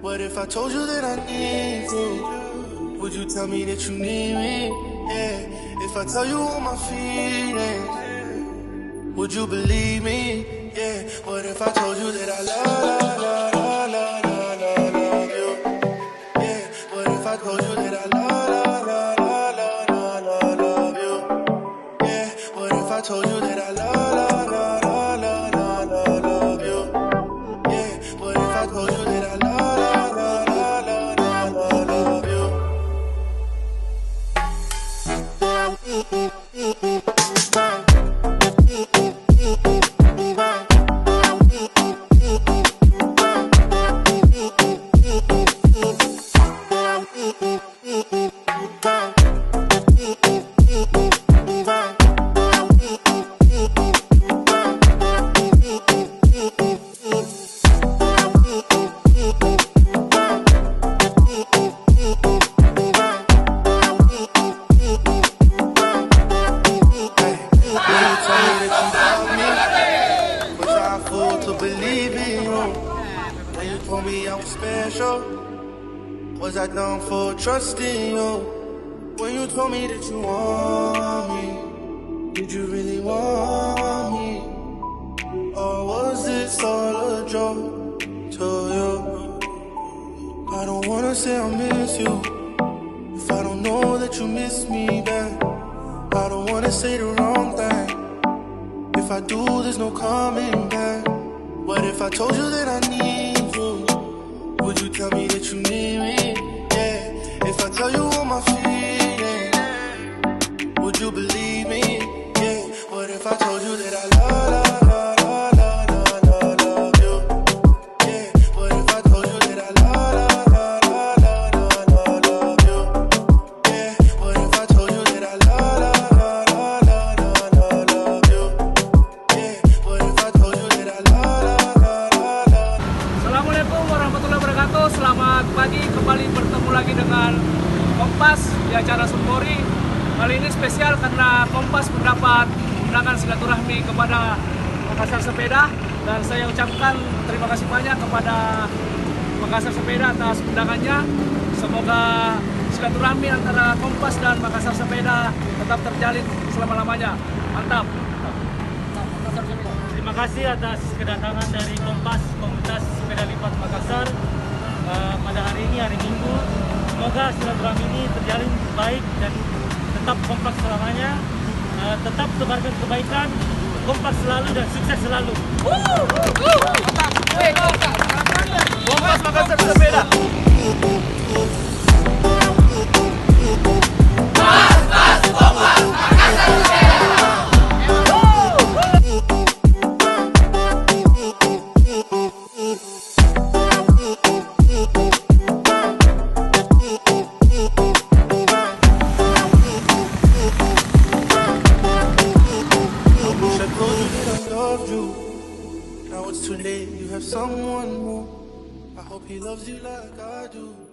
What if I told you that I need you? Would you tell me that you need me? Yeah. If I tell you all my feelings, would you believe me? Yeah. What if I told you that I love you? Yeah. What if I told you that I love you? Yeah. What if I told you that I love you? Yeah. What if I told you that I love you? To believe in you. When you told me I was special, was I done for trusting you? When you told me that you want me, did you really want me? Or was this all a joke to you? I don't wanna say I miss you if I don't know that you miss me back. I don't wanna say the wrong thing. If I do, there's no coming back. What if I told you that I need you? Would you tell me that you need me? Yeah. If I tell you all my feelings, would you believe me? Yeah. What if I told you that I love you? Yeah. What if I told you that I love you? Yeah. What if I told you that I love you? Yeah. What if I told you that I Assalamualaikum warahmatullahi wabarakatuh. Selamat pagi, kembali bertemu lagi dengan Kompas di acara Sunmori. Kali ini spesial karena Kompas mendapat undangan silaturahmi kepada Makassar Sepeda, dan saya ucapkan terima kasih banyak kepada Makassar Sepeda atas undangannya. Semoga silaturahmi antara Kompas dan Makassar Sepeda tetap terjalin selama-lamanya. Mantap. Terima kasih atas kedatangan dari Kompas Komunitas Sepeda Lipat Makassar pada hari ini, hari Minggu. Semoga silaturahmi ini terjalin baik dan tetap kompak selamanya. Tetap sebarkan kebaikan, kompak selalu dan sukses selalu. Kompas Makassar Sepeda. Now it's too late, you have someone more. I hope he loves you like I do.